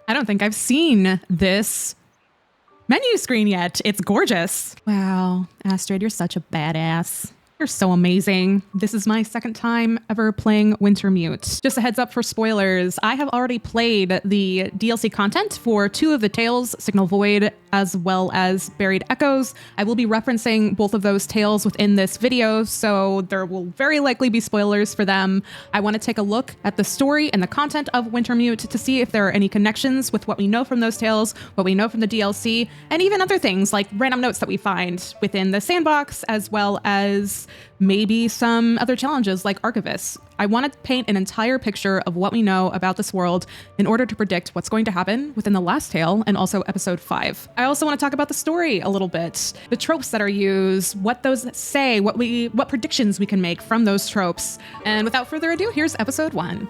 I don't think I've seen this menu screen yet. It's gorgeous. Wow, Astrid, you're such a badass. You're so amazing. This is my second time ever playing Wintermute. Just a heads up for spoilers. I have already played the DLC content for 2 of the tales, Signal Void as well as Buried Echoes. I will be referencing both of those tales within this video, so there will very likely be spoilers for them. I want to take a look at the story and the content of Wintermute to see if there are any connections with what we know from those tales, what we know from the DLC, and even other things like random notes that we find within the sandbox, as well as maybe some other challenges like Archivists. I want to paint an entire picture of what we know about this world in order to predict what's going to happen within the last tale and also episode 5. I also want to talk about the story a little bit, the tropes that are used, what those say, what predictions we can make from those tropes. And without further ado, here's episode 1.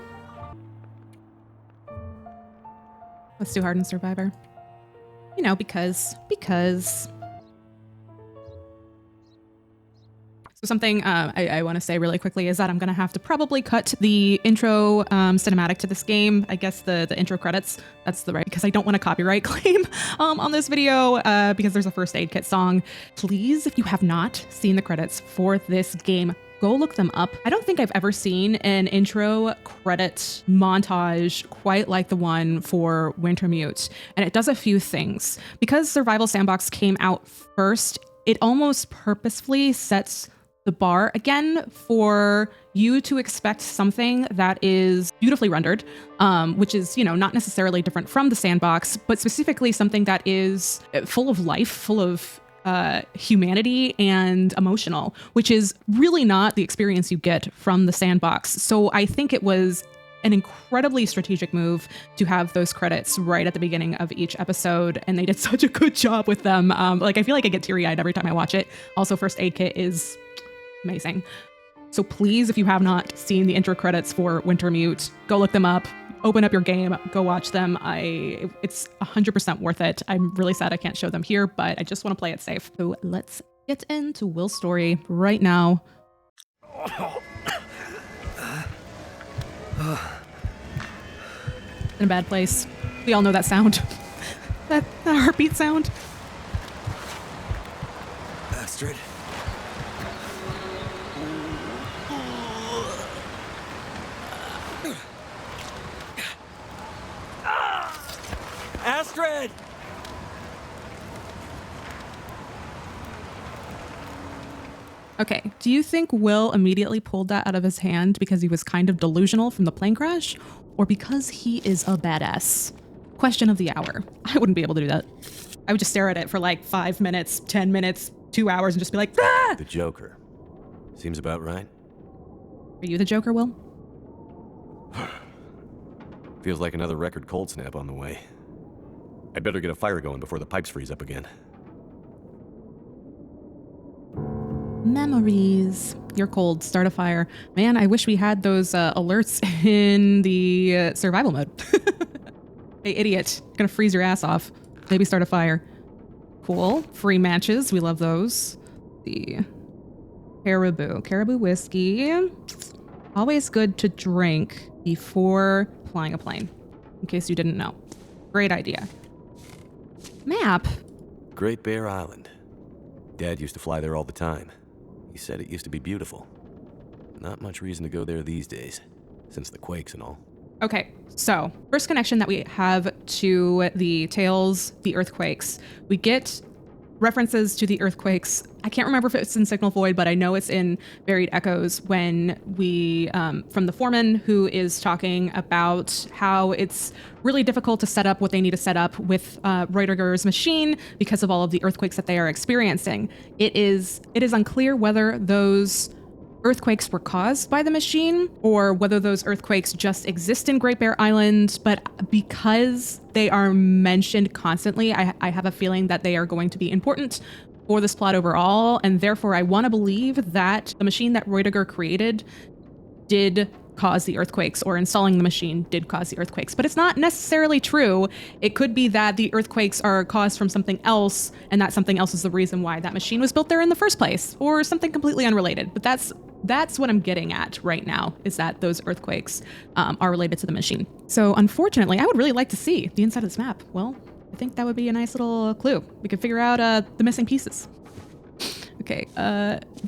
Let's do Hardened Survivor. You know, because. So something I want to say really quickly is that I'm going to have to probably cut the intro cinematic to this game. I guess the intro credits, that's the right, because I don't want a copyright claim on this video because there's a first aid kit song. Please, if you have not seen the credits for this game, go look them up. I don't think I've ever seen an intro credit montage quite like the one for Wintermute, and it does a few things. Because Survival Sandbox came out first, it almost purposefully sets the bar again for you to expect something that is beautifully rendered, which is, you know, not necessarily different from the sandbox, but specifically something that is full of life, full of humanity and emotional, which is really not the experience you get from the sandbox. So I think it was an incredibly strategic move to have those credits right at the beginning of each episode, and they did such a good job with them. Like, I feel like I get teary-eyed every time I watch it. Also, First Aid Kit is amazing. So please, if you have not seen the intro credits for Wintermute, go look them up, open up your game, go watch them. It's 100% worth it. I'm really sad I can't show them here, but I just want to play it safe. So let's get into Will's story right now. In a bad place. We all know that sound. that heartbeat sound. Astrid. Astrid! Okay, do you think Will immediately pulled that out of his hand because he was kind of delusional from the plane crash, or because he is a badass? Question of the hour. I wouldn't be able to do that. I would just stare at it for like 5 minutes, 10 minutes, 2 hours and just be like, ah! The Joker. Seems about right. Are you the Joker, Will? Feels like another record cold snap on the way. I'd better get a fire going before the pipes freeze up again. Memories. You're cold. Start a fire. Man, I wish we had those alerts in the survival mode. Hey, idiot. Gonna freeze your ass off. Maybe start a fire. Cool. Free matches. We love those. The Caribou whiskey. Always good to drink before flying a plane, in case you didn't know. Great idea. Map. Great Bear Island. Dad used to fly there all the time. He said it used to be beautiful. Not much reason to go there these days, since the quakes and all. Okay, so first connection that we have to the tales, the earthquakes. We get references to the earthquakes. I can't remember if it's in Signal Void, but I know it's in Buried Echoes when we, from the foreman who is talking about how it's really difficult to set up what they need to set up with Reuterger's machine because of all of the earthquakes that they are experiencing. It is unclear whether those earthquakes were caused by the machine or whether those earthquakes just exist in Great Bear Island, but because they are mentioned constantly, I have a feeling that they are going to be important for this plot overall, and therefore I want to believe that the machine that Reuterger created did cause the earthquakes, or installing the machine did cause the earthquakes. But it's not necessarily true. It could be that the earthquakes are caused from something else, and that something else is the reason why that machine was built there in the first place, or something completely unrelated. But that's what I'm getting at right now, is that those earthquakes are related to the machine. So unfortunately, I would really like to see the inside of this map. Well, I think that would be a nice little clue. We could figure out the missing pieces. Okay,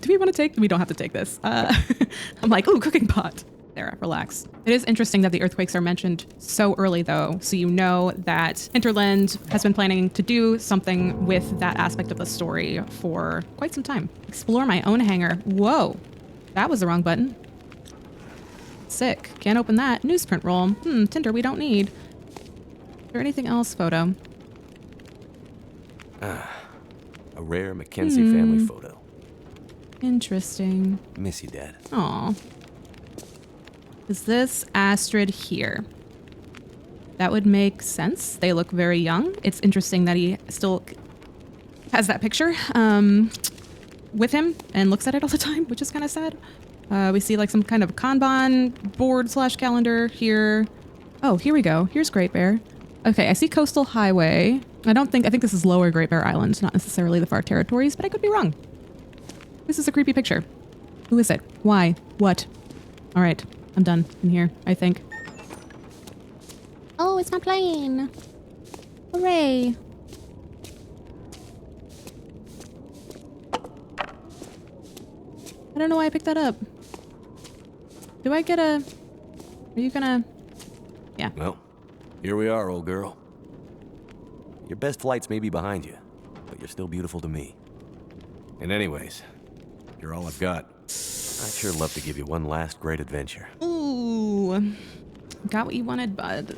do we want to take? We don't have to take this. I'm like, ooh, cooking pot. There, relax. It is interesting that the earthquakes are mentioned so early, though, so you know that Hinterland has been planning to do something with that aspect of the story for quite some time. Explore my own hangar. Whoa, that was the wrong button. Sick. Can't open that. Newsprint roll. Tinder we don't need. Is there anything else, photo? A rare Mackenzie family photo. Interesting. Miss you, Dad. Aw. Is this Astrid here? That would make sense. They look very young. It's interesting that he still has that picture with him and looks at it all the time, which is kind of sad. We see like some kind of Kanban board / calendar here. Oh, here we go. Here's Great Bear. Okay, I see Coastal Highway. I think this is Lower Great Bear Island, not necessarily the Far Territories, but I could be wrong. This is a creepy picture. Who is it? Why? What? All right, I'm done in here, I think. Oh, it's my plane. Hooray. I don't know why I picked that up. Do I get a... Are you gonna... Yeah. Well, here we are, old girl. Your best flights may be behind you, but you're still beautiful to me. And anyways, you're all I've got. I'd sure love to give you one last great adventure. Ooh. Got what you wanted, bud.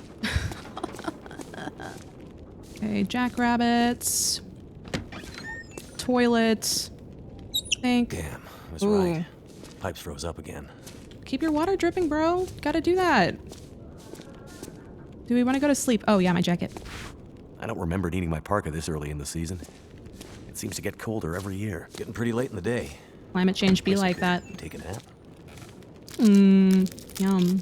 Okay, jackrabbits. Toilet. Sink. Damn, I was right. Pipes froze up again. Keep your water dripping, bro. Gotta do that. Do we want to go to sleep? Oh, yeah, my jacket. I don't remember needing my parka this early in the season. It seems to get colder every year. Getting pretty late in the day. Climate change be like that. Take a nap. Yum.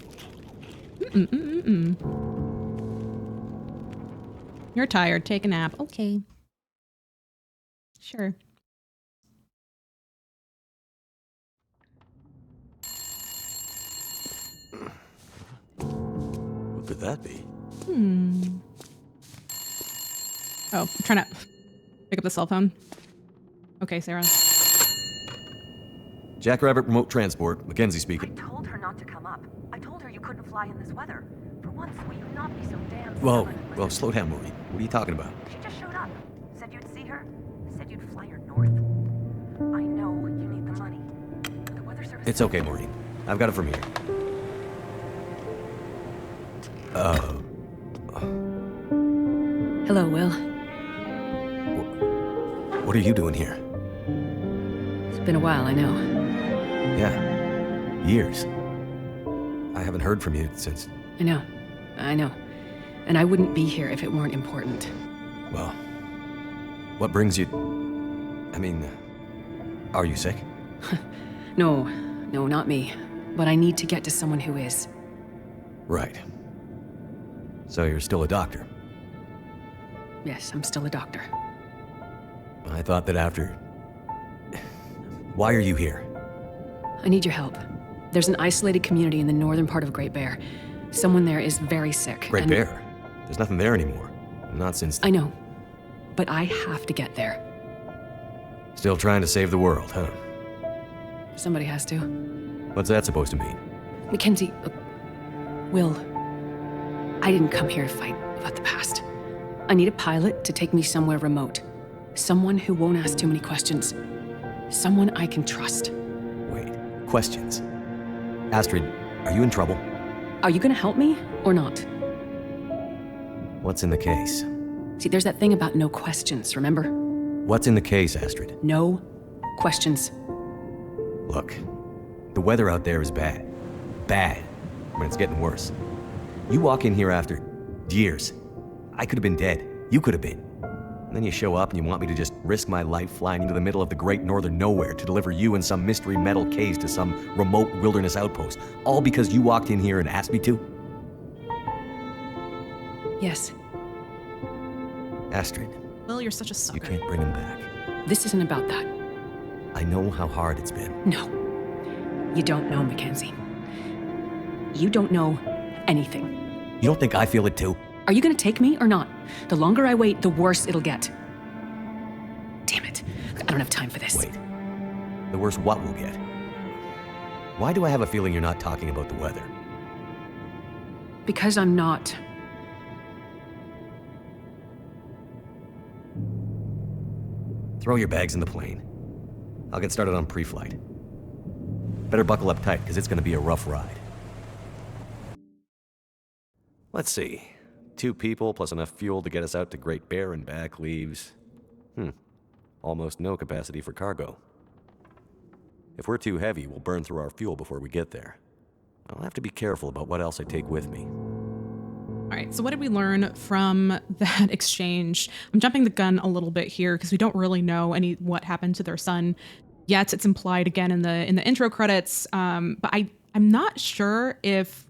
You're tired. Take a nap. Okay. Sure. What could that be? Oh, I'm trying to pick up the cell phone. Okay, Sarah. Jackrabbit Remote Transport, Mackenzie speaking. I told her not to come up. I told her you couldn't fly in this weather. For once, will you not be so damn Whoa, stubborn? well, slow down, Maureen. What are you talking about? She just showed up. Said you'd see her. Said you'd fly her north. I know you need the money. The weather service... It's okay, Maureen. I've got it from here. Hello, Will. What are you doing here? It's been a while, I know. Yeah, years. I haven't heard from you since... I know. And I wouldn't be here if it weren't important. Well, what brings you... I mean, are you sick? No, not me. But I need to get to someone who is. Right. So you're still a doctor? Yes, I'm still a doctor. I thought that after... Why are you here? I need your help. There's an isolated community in the northern part of Great Bear. Someone there is very sick. Great Bear? There's nothing there anymore. Not since... I know. But I have to get there. Still trying to save the world, huh? Somebody has to. What's that supposed to mean? Mackenzie... Will... I didn't come here to fight about the past. I need a pilot to take me somewhere remote. Someone who won't ask too many questions. Someone I can trust. Wait, questions? Astrid, are you in trouble? Are you gonna help me, or not? What's in the case? See, there's that thing about no questions, remember? What's in the case, Astrid? No questions. Look, the weather out there is bad. Bad. But it's getting worse. You walk in here after years. I could have been dead. You could have been. And then you show up and you want me to just risk my life flying into the middle of the great northern nowhere to deliver you in some mystery metal case to some remote wilderness outpost, all because you walked in here and asked me to? Yes, Astrid, Will, you're such a you sucker. can't bring him back. this isn't about that. I know how hard it's been. No, you don't know, Mackenzie. You don't know anything. You don't think I feel it too? Are you gonna take me or not? The longer I wait, the worse it'll get. Damn it. I don't have time for this. Wait. The worse what we'll get? Why do I have a feeling you're not talking about the weather? Because I'm not. Throw your bags in the plane. I'll get started on pre-flight. Better buckle up tight, because it's going to be a rough ride. Let's see. 2 people plus enough fuel to get us out to Great Bear and back leaves... almost no capacity for cargo. If we're too heavy, we'll burn through our fuel before we get there. I'll have to be careful about what else I take with me. All right, so what did we learn from that exchange? I'm jumping the gun a little bit here because we don't really know what happened to their son yet. It's implied again in the intro credits, but I'm not sure if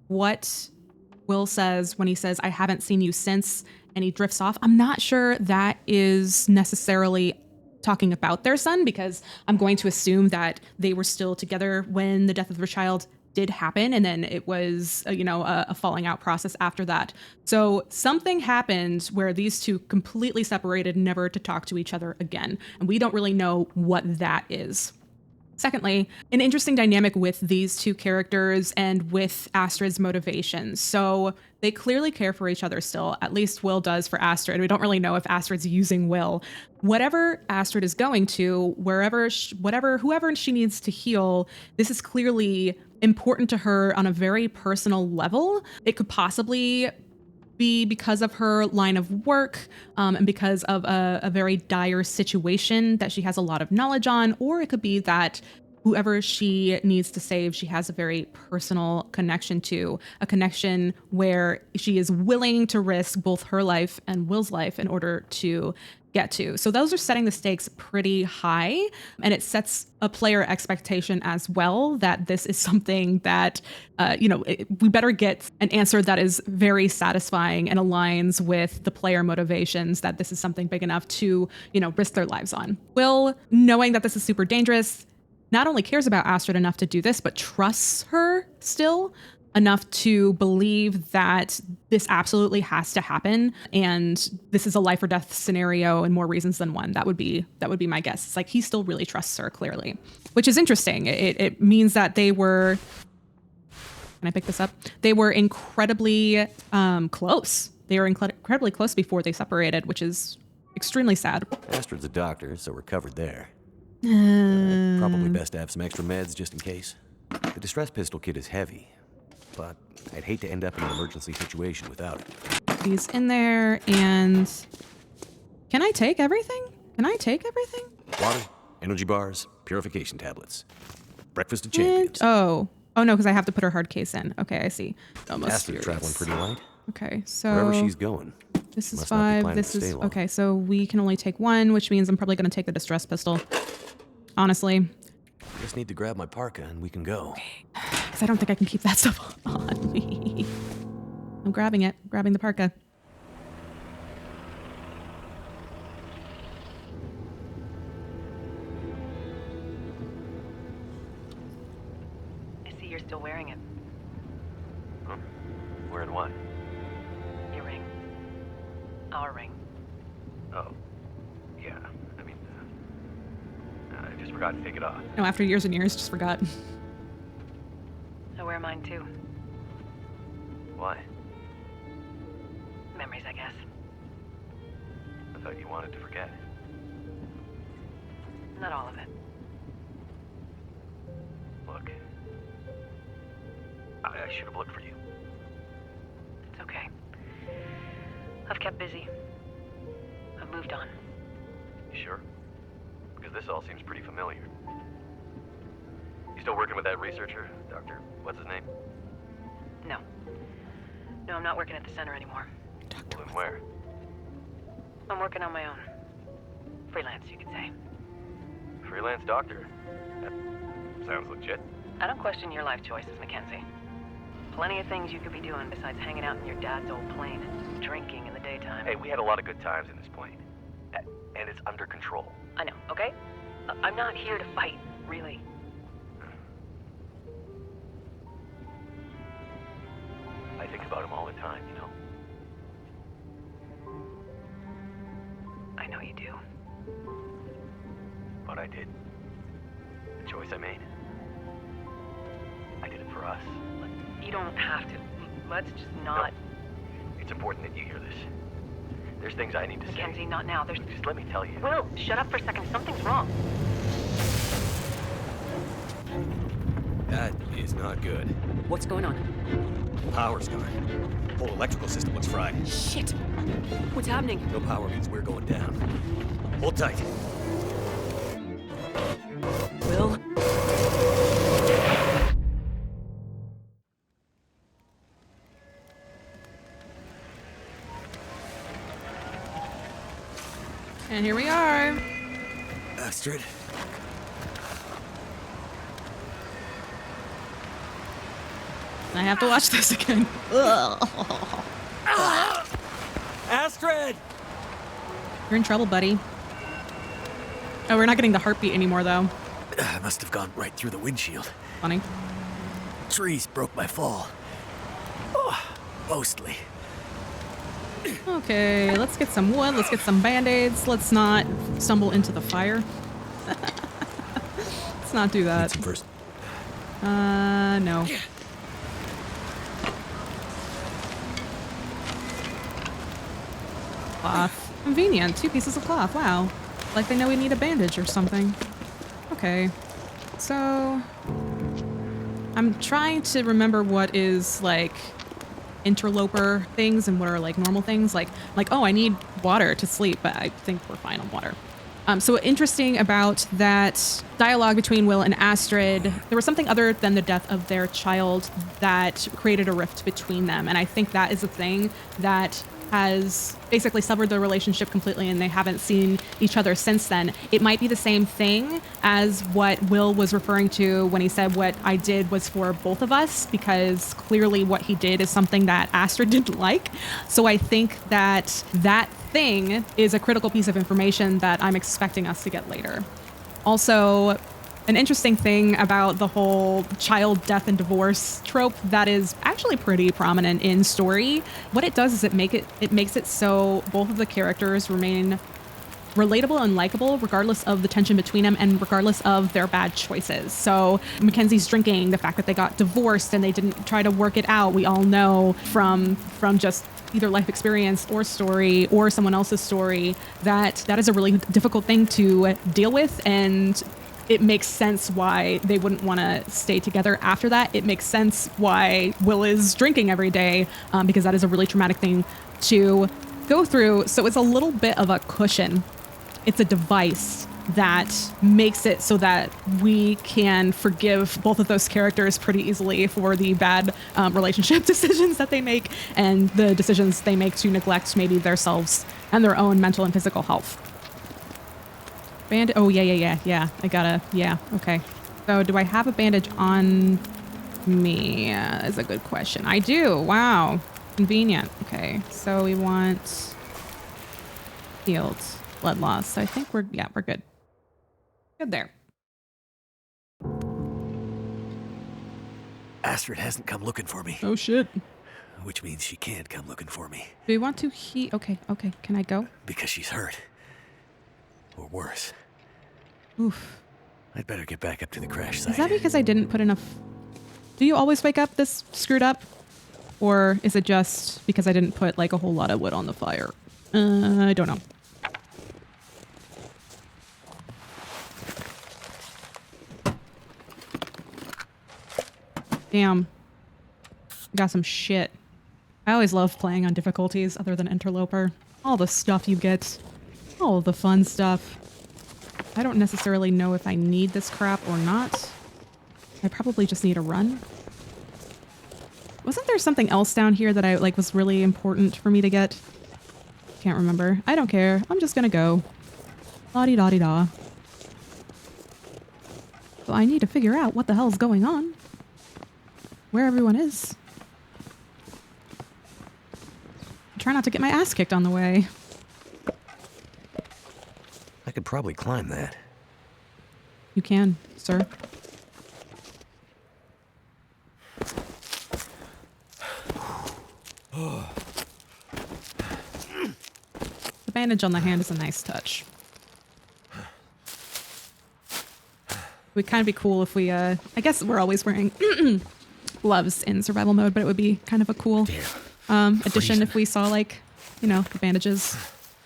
what Will says when he says, "I haven't seen you since," and he drifts off, I'm not sure that is necessarily talking about their son, because I'm going to assume that they were still together when the death of their child did happen, and then it was a falling out process after that. So something happened where these two completely separated, never to talk to each other again, and we don't really know what that is. Secondly, an interesting dynamic with these two characters and with Astrid's motivations. So they clearly care for each other still, at least Will does for Astrid. We don't really know if Astrid's using Will. Whatever Astrid is going to, whoever she needs to heal, this is clearly important to her on a very personal level. It could possibly be because of her line of work and because of a very dire situation that she has a lot of knowledge on, or it could be that whoever she needs to save, she has a very personal connection to, a connection where she is willing to risk both her life and Will's life in order to get to. So those are setting the stakes pretty high, and it sets a player expectation as well that this is something that, we better get an answer that is very satisfying and aligns with the player motivations, that this is something big enough to, risk their lives on. Will, knowing that this is super dangerous, not only cares about Astrid enough to do this, but trusts her still enough to believe that this absolutely has to happen, and this is a life or death scenario, and more reasons than one. That would be my guess. It's like he still really trusts her, clearly, which is interesting. It means that they were. Can I pick this up? They were incredibly close. They were incredibly close before they separated, which is extremely sad. Astrid's a doctor, so we're covered there. Probably best to have some extra meds just in case. The distress pistol kit is heavy, but I'd hate to end up in an emergency situation without it. He's in there, and can I take everything? Water, energy bars, purification tablets. Breakfast of champions. Oh no, because I have to put her hard case in. Okay, I see. Almost Astrid traveling pretty light. Okay, so Wherever she's going. this is Must not be 5. planning This to is stay long. okay. So we can only take 1, which means I'm probably going to take the distress pistol. Honestly, Just need to grab my parka and we can go. because I don't think I can keep that stuff on me. I'm grabbing the parka. I see you're still wearing it. Huh? Wearing what? Your ring. Our ring. Oh. Yeah. I mean, I just forgot to take it off. No, after years and years, just forgot. I wear mine too. Why? Memories, I guess. I thought you wanted to forget. Not all of it. Look. I should have looked for you. It's okay. I've kept busy. I've moved on. You sure? Because this all seems pretty familiar. You still working with that researcher, Dr. What's his name? No. No, I'm not working at the center anymore. Well, then where? I'm working on my own. Freelance, you could say. Freelance doctor. That sounds legit. I don't question your life choices, Mackenzie. Plenty of things you could be doing besides hanging out in your dad's old plane and drinking in the daytime. Hey, we had a lot of good times in this plane. And it's under control. I know, okay? I'm not here to fight, really. I think about him all the time, you know? I know you do. But I did. The choice I made. I did it for us. You don't have to. Let's just not... No. It's important that you hear this. There's things I need to Mackenzie, say. not now. There's... Just let me tell you. Will, shut up for a second. Something's wrong. That is not good. What's going on? Power's gone. Whole electrical system looks fried. Shit! What's happening? No power means we're going down. Hold tight. Will? And here we are. Astrid. I have to watch this again. Astrid! You're in trouble, buddy. Oh, we're not getting the heartbeat anymore, though. I must have gone right through the windshield. Funny. Trees broke my fall. Oh, mostly. Okay, let's get some wood. Let's get some band-aids. Let's not stumble into the fire. Let's not do that. First. No. Cloth. Convenient. 2 pieces of cloth. Wow. Like they know we need a bandage or something. Okay. So... I'm trying to remember what is, like, interloper things and what are, like, normal things. Like, oh, I need water to sleep, but I think we're fine on water. So interesting about that dialogue between Will and Astrid, there was something other than the death of their child that created a rift between them. And I think that is a thing that has basically severed the relationship completely and they haven't seen each other since then. It might be the same thing as what Will was referring to when he said what I did was for both of us, because clearly what he did is something that Astrid didn't like. So I think that that thing is a critical piece of information that I'm expecting us to get later. Also, an interesting thing about the whole child death and divorce trope that is actually pretty prominent in story. What it does is it makes it so both of the characters remain relatable and likable regardless of the tension between them and regardless of their bad choices. So Mackenzie's drinking, the fact that they got divorced and they didn't try to work it out, we all know from just either life experience or story or someone else's story that is a really difficult thing to deal with, and it makes sense why they wouldn't want to stay together after that. It makes sense why Will is drinking every day, because that is a really traumatic thing to go through. So it's a little bit of a cushion. It's a device that makes it so that we can forgive both of those characters pretty easily for the bad relationship decisions that they make and the decisions they make to neglect maybe themselves and their own mental and physical health. Oh, yeah. I gotta, yeah, okay. So do I have a bandage on me? Is a good question. I do. Wow. Convenient. Okay. So we want healed blood loss. So I think we're good. Good there. Astrid hasn't come looking for me. Oh, shit. Which means she can't come looking for me. Do we want to Okay. Can I go? Because she's hurt. Or worse. Oof. I'd better get back up to the crash site. Is that because I didn't put enough... Do you always wake up this screwed up? Or is it just because I didn't put like a whole lot of wood on the fire? I don't know. Damn. Got some shit. I always love playing on difficulties other than Interloper. All the stuff you get. All the fun stuff. I don't necessarily know if I need this crap or not. I probably just need a run. Wasn't there something else down here that was really important for me to get? Can't remember. I don't care. I'm just gonna go. La-di-da-di-da. So I need to figure out what the hell's going on. Where everyone is. Try not to get my ass kicked on the way. I could probably climb that. You can, sir. The bandage on the hand is a nice touch. It would kind of be cool if we, I guess we're always wearing gloves in survival mode, but it would be kind of a cool addition if we saw, like, you know, the bandages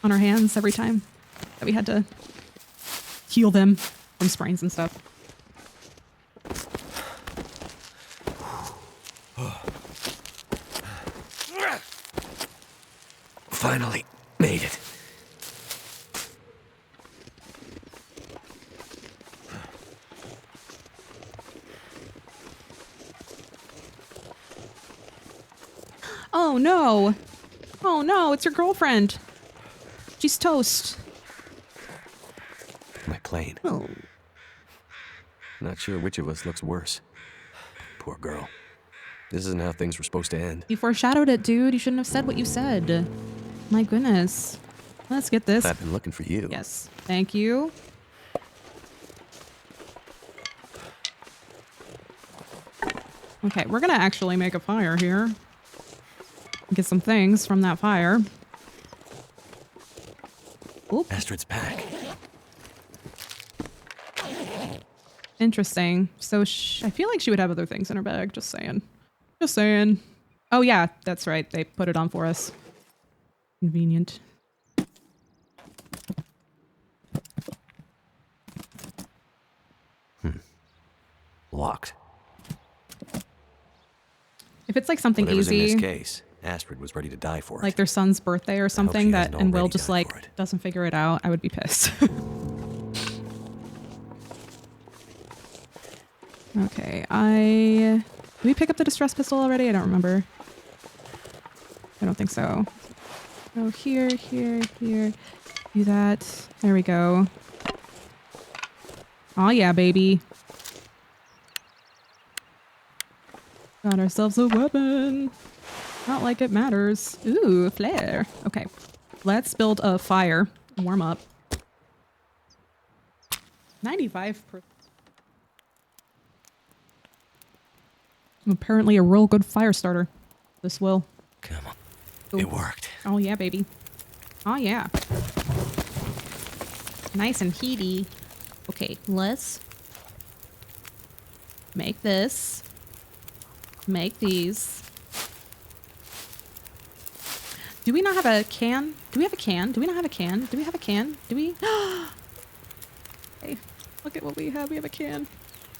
on our hands every time that we had to heal them from sprains and stuff. Finally made it. Oh no! Oh no, it's your girlfriend. She's toast. My plane. Oh. Not sure which of us looks worse. Poor girl. This isn't how things were supposed to end. You foreshadowed it, dude. You shouldn't have said what you said. My goodness. Let's get this. I've been looking for you. Yes. Thank you. Okay, we're gonna actually make a fire here. Get some things from that fire. Oop. Astrid's pack. Interesting. So I feel like she would have other things in her bag. Just saying. Just saying. Oh yeah, that's right. They put it on for us. Convenient. Locked. If it's like something Whatever's easy, in this case, Astrid was ready to die for it. like their son's birthday or something, she that hasn't and Will already just died like for it. doesn't figure it out, I would be pissed. Okay, did we pick up the distress pistol already? I don't remember. I don't think so. Go here, here, here. Do that. There we go. Oh yeah, baby. Got ourselves a weapon. Not like it matters. Ooh, flare. Okay, let's build a fire. Warm up. 95%. I'm apparently a real good fire starter. This will. Come on. Ooh. It worked. Oh yeah, baby. Oh yeah. Nice and heaty. Okay, let's make this. Make these. Do we not have a can? Do we have a can? Do we not have a can? Do we have a can? Do we? Hey, look at what we have. We have a can. Do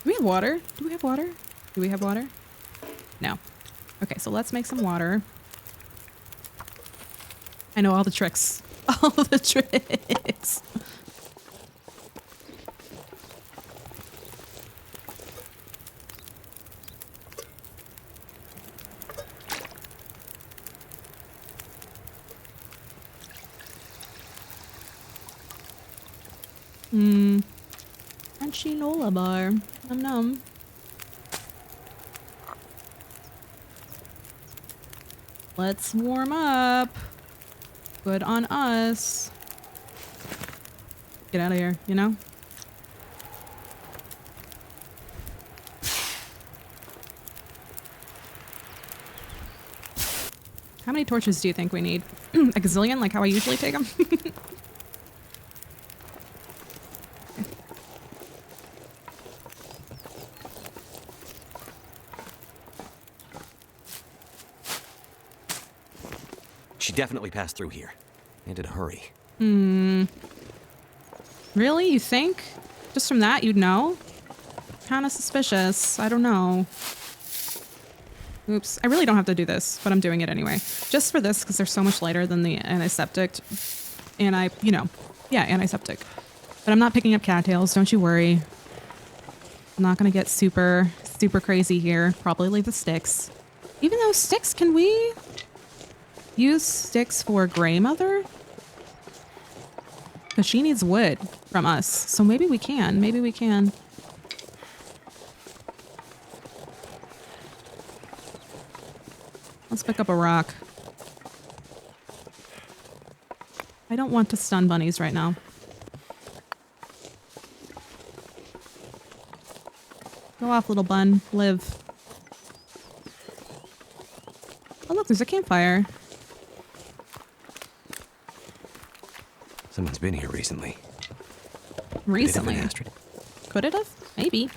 we have water? Do we have water? Do we have water? No. Okay, so let's make some water. I know all the tricks. All the tricks. Crunchy Lola bar. Num num. Let's warm up. Good on us. Get out of here, you know? How many torches do you think we need? A gazillion, like how I usually take them? She definitely passed through here. And in a hurry. Really? You think? Just from that, you'd know? Kind of suspicious. I don't know. Oops. I really don't have to do this, but I'm doing it anyway. Just for this, because they're so much lighter than the antiseptic. Antiseptic. But I'm not picking up cattails, don't you worry. I'm not going to get super, super crazy here. Probably leave the sticks. Even though sticks, can we use sticks for Grey Mother? Because she needs wood from us. So maybe we can. Maybe we can. Let's pick up a rock. I don't want to stun bunnies right now. Go off, little bun. Live. Oh, look, there's a campfire. Someone's been here recently. Recently. Could it have been Astrid? Could it have? Maybe.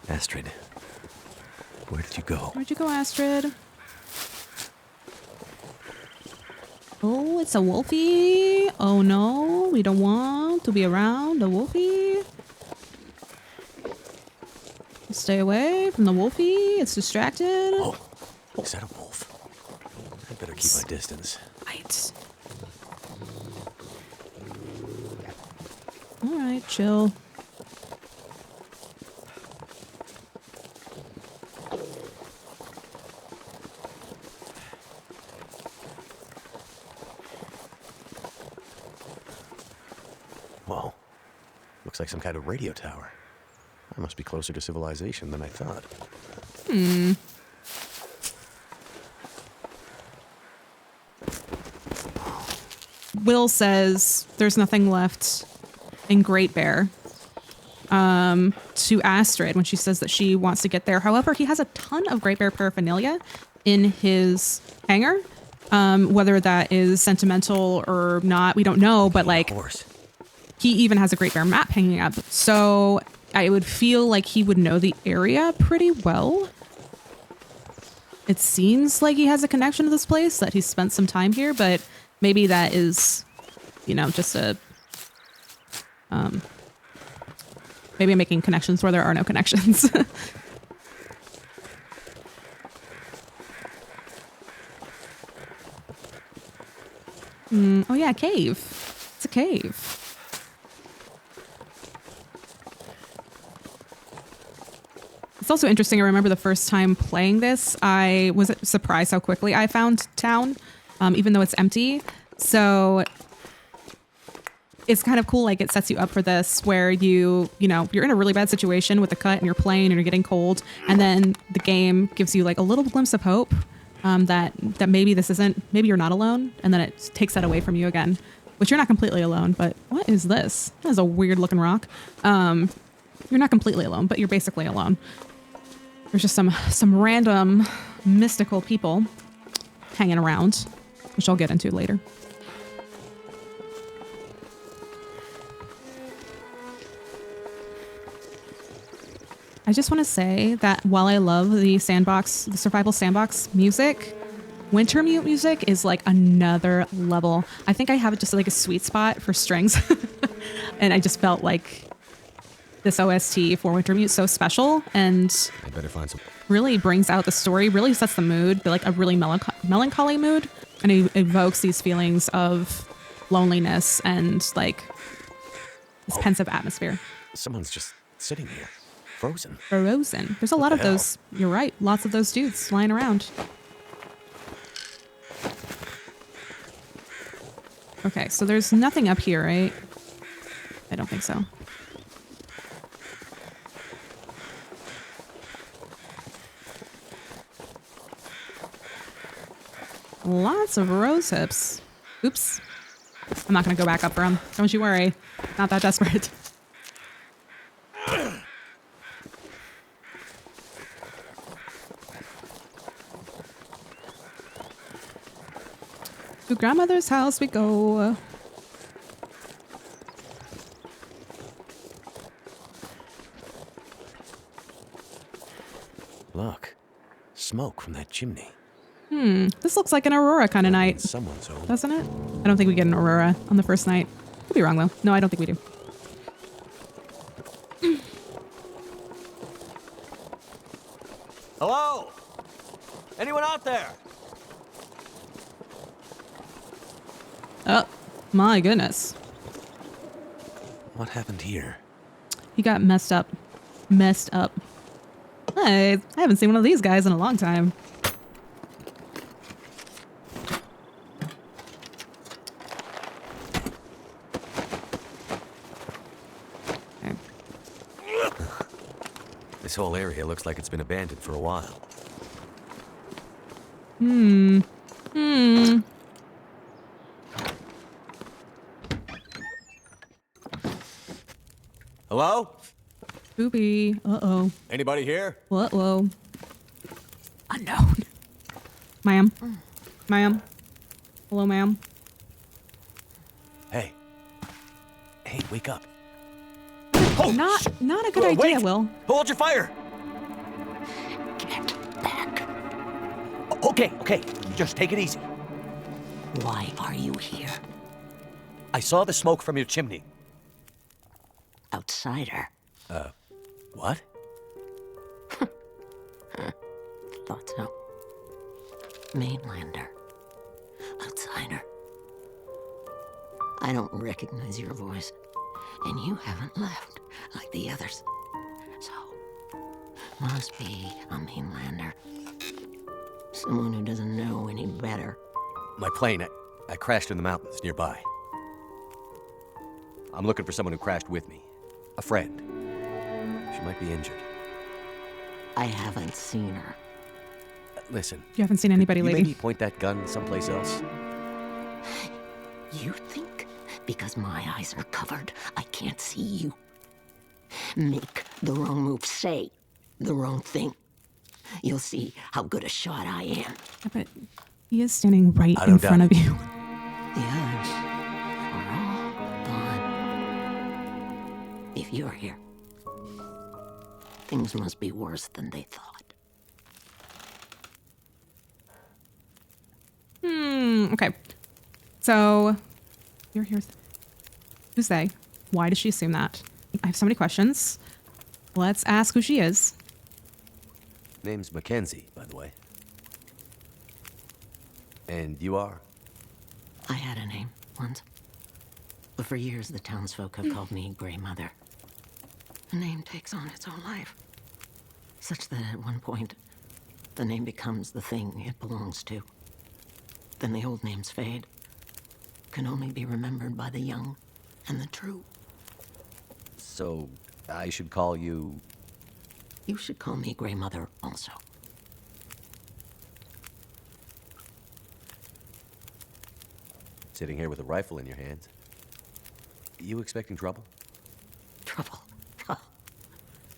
Astrid, where did you go? Where'd you go, Astrid? Oh, it's a wolfie. Oh no, we don't want to be around the wolfie. Stay away from the wolfie. It's distracted. Oh, is that a wolf? I better keep my distance. Right. All right, chill. Whoa. Looks like some kind of radio tower. I must be closer to civilization than I thought. Will says there's nothing left in Great Bear to Astrid when she says that she wants to get there. However, he has a ton of Great Bear paraphernalia in his hangar. Whether that is sentimental or not, we don't know. But like, Horse. he even has a Great Bear map hanging up. So I would feel like he would know the area pretty well. It seems like he has a connection to this place, that he's spent some time here, but maybe that is, you know, just a, maybe I'm making connections where there are no connections. Oh yeah, a cave. It's a cave. It's also interesting. I remember the first time playing this, I was surprised how quickly I found town, even though it's empty. So it's kind of cool. Like, it sets you up for this where you know, you're in a really bad situation with a cut and you're playing and you're getting cold. And then the game gives you like a little glimpse of hope, that maybe this isn't, maybe you're not alone. And then it takes that away from you again, which you're not completely alone. But what is this? That is a weird looking rock. You're not completely alone, but you're basically alone. There's just some random mystical people hanging around, which I'll get into later. I just want to say that while I love the survival sandbox music, Wintermute music is like another level. I think I have just like a sweet spot for strings. And I just felt like this OST for Wintermute so special, and I better find some. really brings out the story, really sets the mood, like a really melancholy mood, and it evokes these feelings of loneliness and like this pensive atmosphere. Someone's just sitting here, frozen. Frozen. There's a lot the of hell? those. You're right. Lots of those dudes lying around. Okay, so there's nothing up here, right? I don't think so. Lots of rose hips. Oops. I'm not gonna go back up for them. Don't you worry. Not that desperate. To grandmother's house we go. Look, smoke from that chimney. This looks like an aurora kind of night, Someone's home. doesn't it? I don't think we get an aurora on the first night. Could be wrong though. No, I don't think we do. Hello? Anyone out there? Oh, my goodness. What happened here? He got messed up. Messed up. Hey, I haven't seen one of these guys in a long time. Okay. This whole area looks like it's been abandoned for a while. Hello? Spoopy. Uh-oh. Anybody here? Uh-oh. Unknown. Ma'am. Ma'am. Hello, ma'am. Hey. Hey, wake up. Not a good Whoa, idea, wait! Will. Hold your fire! Get back. Okay. Just take it easy. Why are you here? I saw the smoke from your chimney. Outsider. What? Thought so. Mainlander. Outsider. I don't recognize your voice, and you haven't left like the others. So, must be a mainlander. Someone who doesn't know any better. My plane, I crashed in the mountains nearby. I'm looking for someone who crashed with me. A friend. She might be injured. I haven't seen her. Listen. You haven't seen anybody you lately. maybe point that gun someplace else? You think because my eyes are covered, I can't see you? Make the wrong move, say the wrong thing. You'll see how good a shot I am. Yeah, but he is standing right I in don't front doubt of you. The others are all gone. If you're here, things must be worse than they thought. Okay. So, you're here. Who's they? Why does she assume that? I have so many questions. Let's ask who she is. Name's Mackenzie, by the way. And you are? I had a name once, but for years the townsfolk have called me Grey Mother. A name takes on its own life, such that at one point, the name becomes the thing it belongs to. Then the old names fade, can only be remembered by the young and the true. So, I should call you... You should call me Grey Mother also. Sitting here with a rifle in your hands. You expecting trouble? Trouble.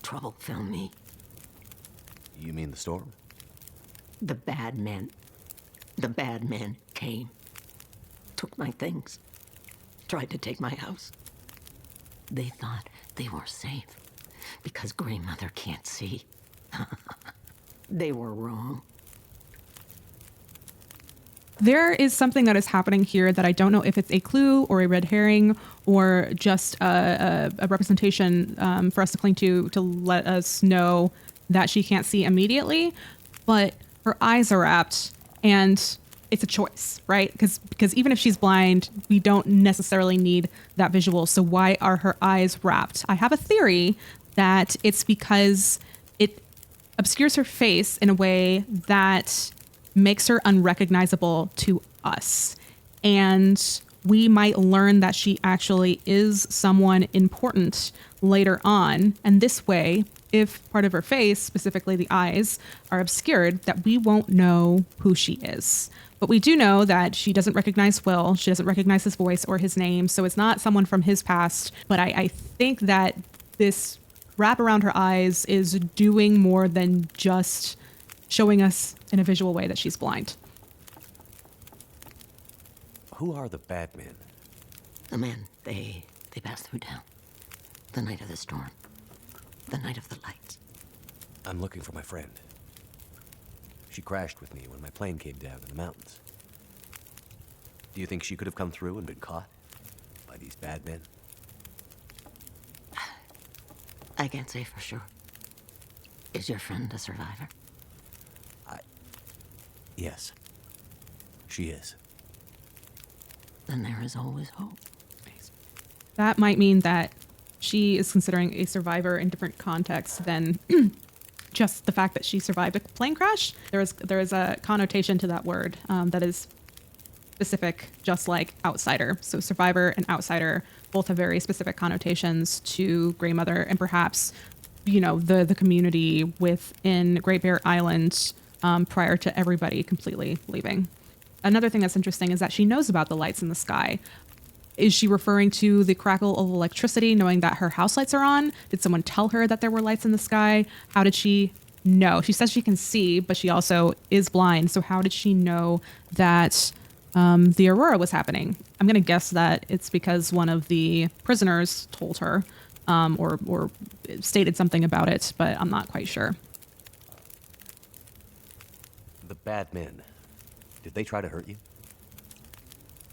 Trouble found me. You mean the storm? The bad men came, took my things, tried to take my house. They thought they were safe because Grey Mother can't see. They were wrong. There is something that is happening here that I don't know if it's a clue or a red herring or just a representation for us to cling to let us know that she can't see immediately, but her eyes are wrapped and it's a choice, right? Because even if she's blind, we don't necessarily need that visual. So why are her eyes wrapped? I have a theory that it's because it obscures her face in a way that makes her unrecognizable to us. And we might learn that she actually is someone important later on. And this way, if part of her face, specifically the eyes, are obscured, that we won't know who she is. But we do know that she doesn't recognize Will. She doesn't recognize his voice or his name. So it's not someone from his past. But I think that this wrap around her eyes is doing more than just showing us in a visual way that she's blind. Who are the bad men? The men, they passed through town. The night of the storm. The night of the lights. I'm looking for my friend. She crashed with me when my plane came down in the mountains. Do you think she could have come through and been caught by these bad men? I can't say for sure. Is your friend a survivor? Yes. She is. Then there is always hope. That might mean that she is considering a survivor in different contexts than just the fact that she survived a plane crash. There is a connotation to that word that is specific, just like outsider. So survivor and outsider both have very specific connotations to Grey Mother, and perhaps, you know, the community within Great Bear Island prior to everybody completely leaving. Another thing that's interesting is that she knows about the lights in the sky. Is she referring to the crackle of electricity, knowing that her house lights are on? Did someone tell her that there were lights in the sky? How did she know? She says she can see, but she also is blind. So how did she know that the aurora was happening? I'm going to guess that it's because one of the prisoners told her or stated something about it, but I'm not quite sure. The bad men. Did they try to hurt you?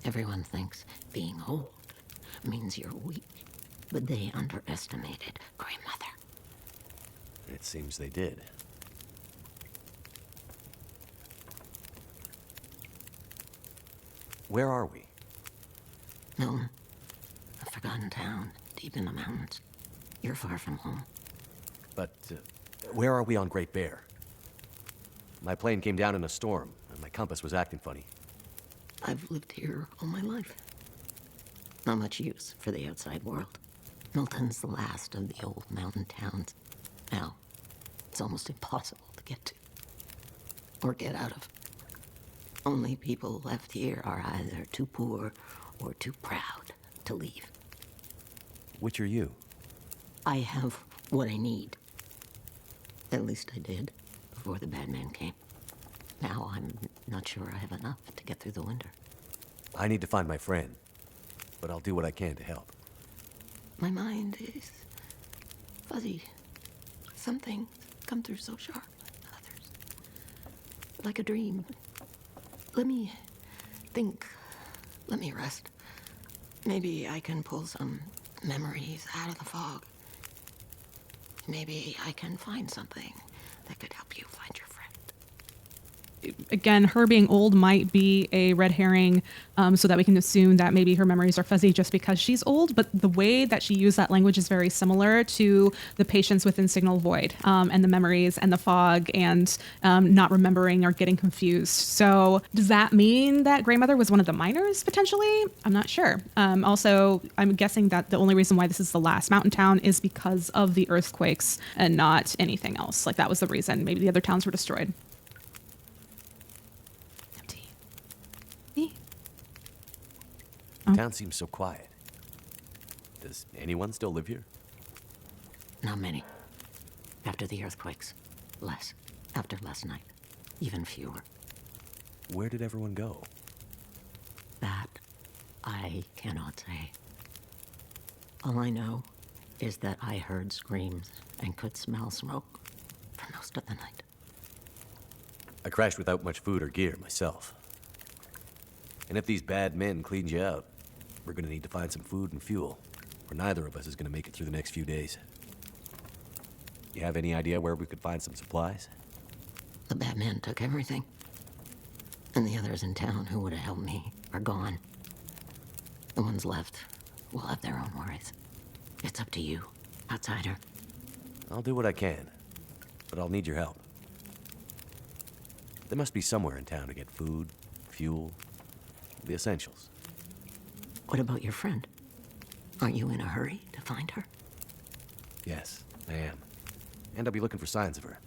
Everyone thinks being old means you're weak, but they underestimated Grey Mother. It seems they did. Where are we? Milton, a forgotten town deep in the mountains. You're far from home. But where are we on Great Bear? My plane came down in a storm, and my compass was acting funny. I've lived here all my life. Not much use for the outside world. Milton's the last of the old mountain towns. Now, it's almost impossible to get to. Or get out of. Only people left here are either too poor or too proud to leave. Which are you? I have what I need. At least I did, before the bad man came. Now I'm not sure I have enough to get through the winter. I need to find my friend, but I'll do what I can to help. My mind is fuzzy. Some things come through so sharp, others like a dream. Let me think. Let me rest. Maybe I can pull some memories out of the fog. Maybe I can find something that could help you find your friend. Again, her being old might be a red herring, so that we can assume that maybe her memories are fuzzy just because she's old. But the way that she used that language is very similar to the patients within Signal Void, and the memories and the fog and not remembering or getting confused. So does that mean that Grey Mother was one of the miners potentially? I'm not sure. Also, I'm guessing that the only reason why this is the last mountain town is because of the earthquakes and not anything else. Like that was the reason. Maybe the other towns were destroyed. The town seems so quiet. Does anyone still live here? Not many. After the earthquakes. Less. After last night. Even fewer. Where did everyone go? That I cannot say. All I know is that I heard screams and could smell smoke for most of the night. I crashed without much food or gear myself. And if these bad men cleaned you out, we're gonna need to find some food and fuel, or neither of us is gonna make it through the next few days. You have any idea where we could find some supplies? The bad men took everything. And the others in town who would have helped me are gone. The ones left will have their own worries. It's up to you, outsider. I'll do what I can, but I'll need your help. There must be somewhere in town to get food, fuel, the essentials. What about your friend? Aren't you in a hurry to find her? Yes, I am. And I'll be looking for signs of her.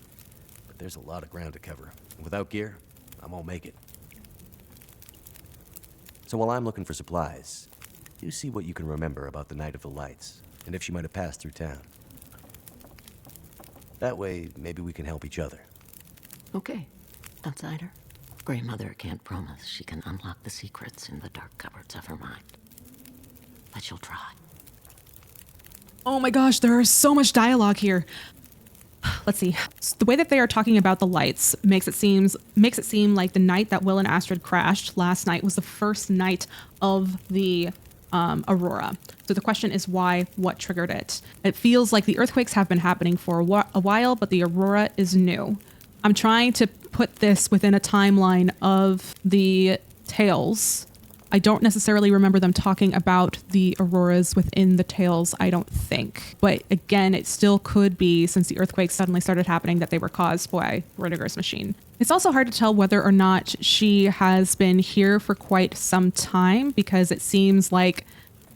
But there's a lot of ground to cover. And without gear, I won't make it. So while I'm looking for supplies, you see what you can remember about the Night of the Lights, and if she might have passed through town. That way, maybe we can help each other. Okay, outsider. Grey Mother can't promise she can unlock the secrets in the dark cupboards of her mind. But she'll try. Oh my gosh, there is so much dialogue here. Let's see. The way that they are talking about the lights makes it seem like the night that Will and Astrid crashed last night was the first night of the aurora. So the question is why? What triggered it? It feels like the earthquakes have been happening for a while, but the aurora is new. I'm trying to put this within a timeline of the tales. I don't necessarily remember them talking about the auroras within the tales, I don't think. But again, it still could be, since the earthquakes suddenly started happening, that they were caused by Rudiger's machine. It's also hard to tell whether or not she has been here for quite some time, because it seems like,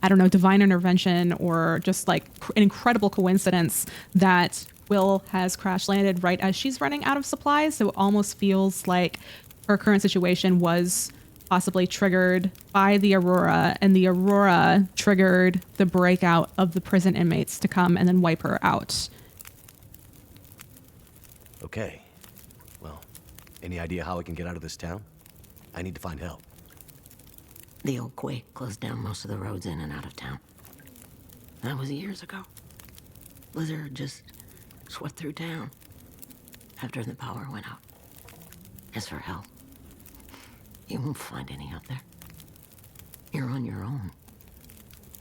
I don't know, divine intervention or just like an incredible coincidence that Will has crash landed right as she's running out of supplies. So it almost feels like her current situation was possibly triggered by the Aurora, and the Aurora triggered the breakout of the prison inmates to come and then wipe her out. Okay. Well, any idea how I can get out of this town? I need to find help. The old quake closed down most of the roads in and out of town. That was years ago. Blizzard just swept through town after the power went out. As for help, you won't find any out there. You're on your own.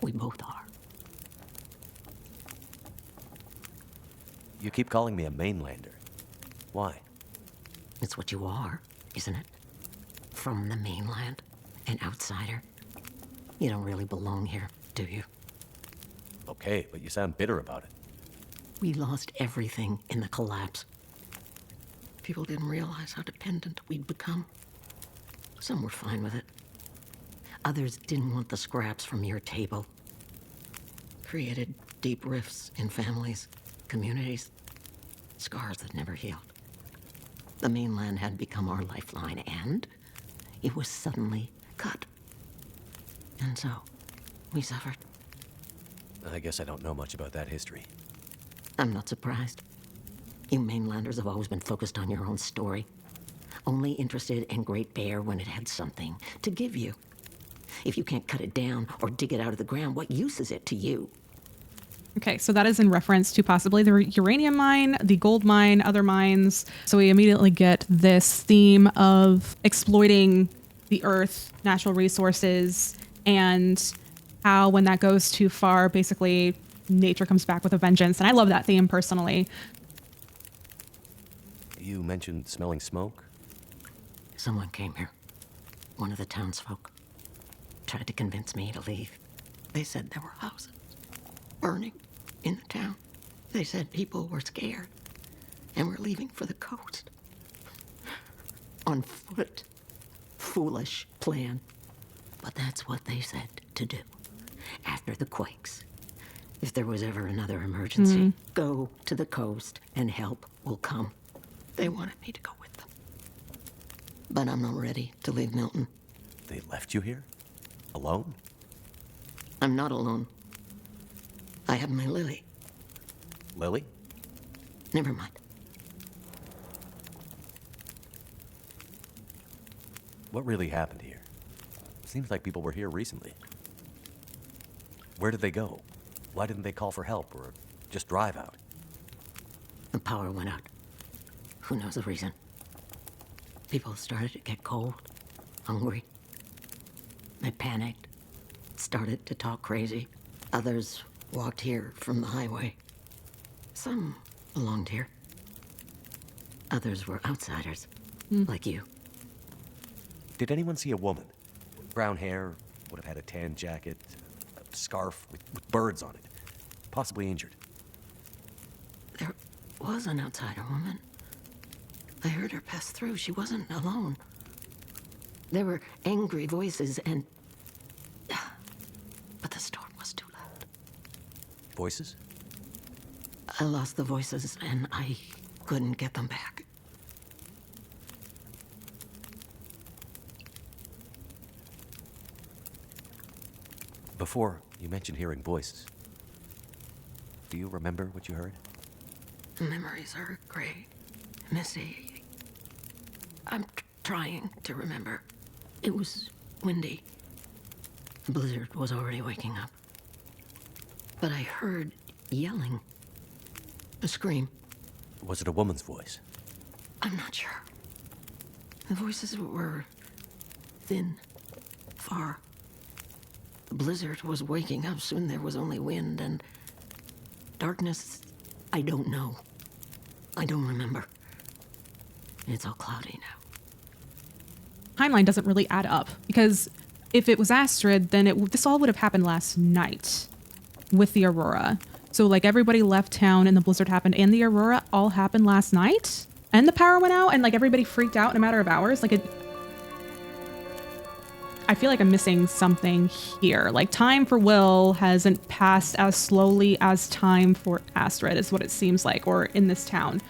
We both are. You keep calling me a mainlander. Why? It's what you are, isn't it? From the mainland, an outsider. You don't really belong here, do you? Okay, but you sound bitter about it. We lost everything in the collapse. People didn't realize how dependent we'd become. Some were fine with it. Others didn't want the scraps from your table. Created deep rifts in families, communities, scars that never healed. The mainland had become our lifeline, and it was suddenly cut. And so, we suffered. I guess I don't know much about that history. I'm not surprised. You mainlanders have always been focused on your own story. Only interested in Great Bear when it had something to give you. If you can't cut it down or dig it out of the ground, what use is it to you? Okay, so that is in reference to possibly the uranium mine, the gold mine, other mines. So we immediately get this theme of exploiting the earth, natural resources, and how when that goes too far, basically nature comes back with a vengeance. And I love that theme personally. You mentioned smelling smoke? Someone came here. One of the townsfolk. Tried to convince me to leave. They said there were houses burning in the town. They said people were scared and were leaving for the coast. On foot. Foolish plan. But that's what they said to do. After the quakes. If there was ever another emergency, go to the coast and help will come. They wanted me to go with them. But I'm not ready to leave Milton. They left you here? Alone? I'm not alone. I have my Lily. Lily? Never mind. What really happened here? Seems like people were here recently. Where did they go? Why didn't they call for help or just drive out? The power went out. Who knows the reason? People started to get cold, hungry. They panicked, started to talk crazy. Others walked here from the highway. Some belonged here. Others were outsiders, like you. Did anyone see a woman? Brown hair, would have had a tan jacket, a scarf with birds on it. Possibly injured. There was an outsider woman. I heard her pass through. She wasn't alone. There were angry voices and... But the storm was too loud. Voices? I lost the voices and I couldn't get them back. Before, you mentioned hearing voices. Do you remember what you heard? Memories are gray, messy. I'm trying to remember. It was windy. The blizzard was already waking up. But I heard yelling. A scream. Was it a woman's voice? I'm not sure. The voices were thin, far. The blizzard was waking up. Soon there was only wind and darkness. I don't know. I don't remember. It's all cloudy now. Timeline doesn't really add up because if it was Astrid, then this all would have happened last night with the Aurora. So like everybody left town and the blizzard happened and the Aurora all happened last night and the power went out and like everybody freaked out in a matter of hours. Like I feel like I'm missing something here. Like time for Will hasn't passed as slowly as time for Astrid is what it seems like, or in this town.